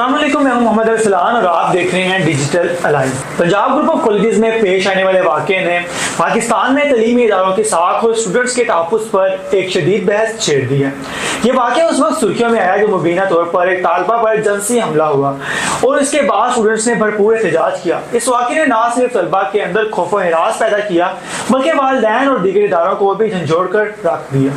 अस्सलाम वालेकुम, मैं हूं मोहम्मद अरसलान और आप देख रहे हैं digital alliance. Punjab group of colleges में पेश आने वाले वाक़े ने पाकिस्तान में तलीमी इदारों की साख और स्टूडेंट्स के तहफ़्फ़ुज़ पर एक शदीद बहस छेड़ दी है। ये वाक़या उस वक्त सुर्खियों में आया जब मुबीना तौर पर एक तालबा पर जिनसी हमला हुआ और इसके बाद स्टूडेंट्स ने भरपूर एहतजाज किया। इस वाक़े ने न सिर्फ तलबा के अंदर खौफ और हिरास पैदा किया बल्कि वालिदैन और दीगर इदारों को भी झंझोड़ कर रख दिया।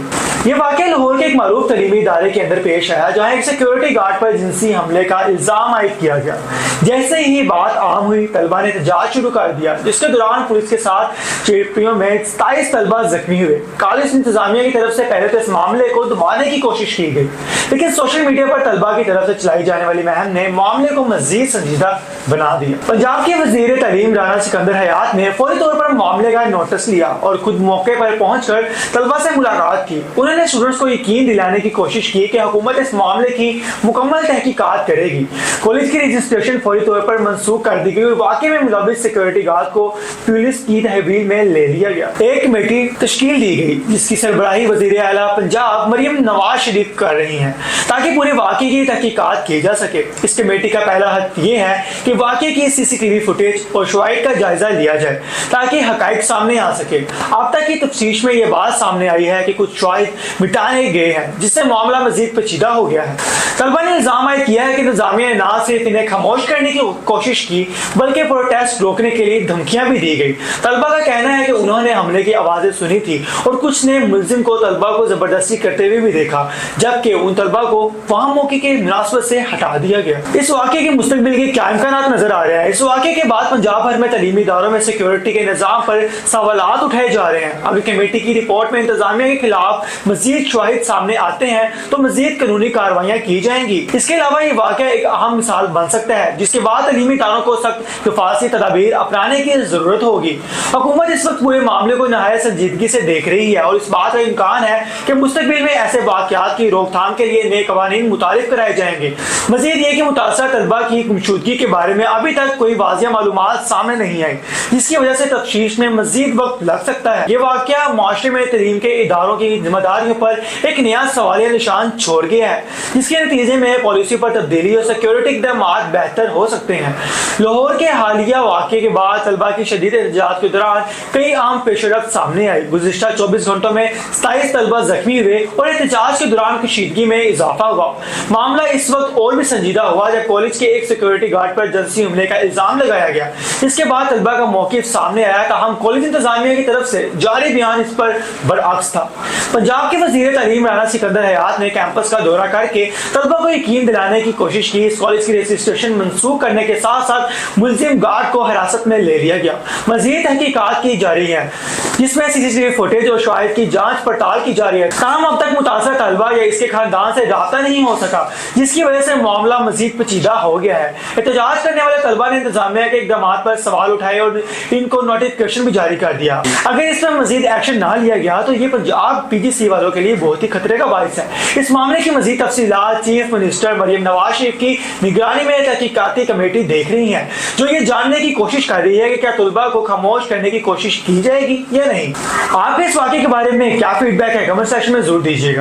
ये वाक़या लाहौर के एक मरूफ तलीमी इदारे के अंदर पेश आया जहाँ एक सिक्योरिटी गार्ड पर जिनसी हमले का इल्ज़ाम आयद किया गया। जैसे ही बात आम हुई, तलबा ने एहतजाज शुरू कर दिया, जिसके दौरान पुलिस के साथ चेड़पियों में 27 तलबा जख्मी हुए। कॉलेज इंतजामिया की तरफ से पहले तो इस मामले को दबाने की कोशिश की गई, लेकिन सोशल मीडिया पर तलबा की तरफ से चलाई जाने वाली मुहिम ने मामले को मजीद संजीदा बना दिया। पंजाब के वजीर तालीम राना सिकंदर हयात ने फौरी तौर पर मामले का नोटिस लिया और खुद मौके पर पहुंचकर तलबा से मुलाकात की। उन्होंने स्टूडेंट्स को यकीन दिलाने की कोशिश की कि हुकूमत इस मामले की मुकम्मल तहकीकात करेगी। कॉलेज की रजिस्ट्रेशन फौरी तौर पर मनसूख कर दी गई और वाकई में मुलविस सिक्योरिटी गार्ड को पुलिस की तहवील में ले लिया गया। एक कमेटी तश्कील दी गई जिसकी सरबराही वजीर आला पंजाब मरियम नवाज शरीफ कर रही हैं ताकि पूरे वाकये की तहकीकात की जा सके। इस कमेटी का पहला हद ये है कि वाकये की CCTV फुटेज और शवाहिद का जायजा लिया जाए ताकि हकाइक सामने आ सके। अब तक की तफ्तीश में यह बात सामने आई है कि कुछ शवाहिद मिटाए गए हैं जिससे मामला मजीद पेचीदा हो गया है। तलबा ने इल्जाम आयद किया है कि इंतजामिया ने न सिर्फ इन्हें खामोश करने की कोशिश की बल्कि प्रोटेस्ट रोकने के लिए धमकियां भी दी गई। तलबा का कहना है कि उन्होंने हमले की आवाजें सुनी थी और कुछ ने मुलजिम को तलबा को जबरदस्ती करते हुए भी देखा, जबकि उन तलबा को वहां मौके के मुनासबत से हटा दिया गया। इस वाकये के मुस्तकबिल के क्या इम्कानात नजर आ रहे हैं। इस वाकये के बाद पंजाब भर में तलीमी इदारों में सिक्योरिटी के निज़ाम पर सवालात उठाए जा रहे हैं। अगर कमेटी की रिपोर्ट में इंतजामिया के खिलाफ मजीद शवाहिद सामने आते हैं तो मजीद कानूनी कार्रवाइयां की जाएंगी। इसके अलावा ये वाकया एक अहम मिसाल बन सकता है जिसके बाद तलीमी इदारों को सख्त हिफाजती तदाबीर अपनाने की जरूरत होगी। हुकूमत इस वक्त पूरे मामले को नहायत संजीदगी से देख रही है और इस बात का इम्कान है कि मुस्तकबिल में ऐसे वाकयात की रोकथाम के लिए नए कवानीन मुतारिफ कराए जाएंगे। मजीद ये कि मुतासरा तलबा की गुमशुदगी के बारे में अभी तक कोई वाज़िया मालूमात सामने नहीं आई जिसकी वजह से तफ्तीश में मजीद वक्त लग सकता है। ये वाकया माशरे में तलीम के इदारों की जिम्मेदारियों पर एक नया सवालिया निशान छोड़ गया है जिसके नतीजे में पॉलिसी पर तब्दीली और सिक्योरिटी इक़दाम बेहतर हो सकते हैं। लाहौर के हालिया वाक़े के बाद तलबा की शदीद एहतजाज के दौरान कई अहम पेशरफ्त सामने आई। गुज़िश्ता 24 घंटों में 27 तलबा जख्मी हुए और एहतजाज के दौरान कशीदगी में इजाफा हुआ। मामला इस वक्त और भी संजीदा हुआ जब कॉलेज के एक सिक्योरिटी गार्ड पर जिनसी हमले का इल्जाम लगाया गया। इसके बाद तलबा का मौक़िफ़ सामने आया ताहम कॉलेज इंतजामिया की तरफ से जारी बयान इस पर बरअक्स था। पंजाब के वज़ीर तालीम राना सिकंदर हयात ने कैंपस का दौरा करके तलबा को यकीन दिलाने की कोशिश की। इस कॉलेज की रजिस्ट्रेशन मनसूख करने के साथ साथ मुलजिम गार्ड को हिरासत में ले लिया गया। मजीद तहकीकात की जा रही है जिसमें CCTV फुटेज और शवाहिद की जांच पड़ताल की जा रही है। ताहम अब तक मुतासरा तलबा या इसके खानदान से राब्ता नहीं हो सका जिसकी वजह से मामला मजीद पेचीदा हो गया है। एहतजाज करने वाले तलबा ने इंतजामिया के इक़दाम पर सवाल उठाए और इनको नोटिफिकेशन भी जारी कर दिया। अगर इस पर मजीद एक्शन ना लिया गया तो ये पंजाब PGC वालों के लिए बहुत ही खतरे का बाइस है। इस मामले की मजीद तफसीलात चीफ मिनिस्टर मरियम नवाज शरीफ की निगरानी में तहकीकाती कमेटी देख रही है जो ये जानने की कोशिश कर रही है कि क्या तलबा को खामोश करने की कोशिश की जाएगी या नहीं। आपके इस वाक़े के बारे में क्या फीडबैक है, कमेंट सेक्शन में जरूर दीजिएगा।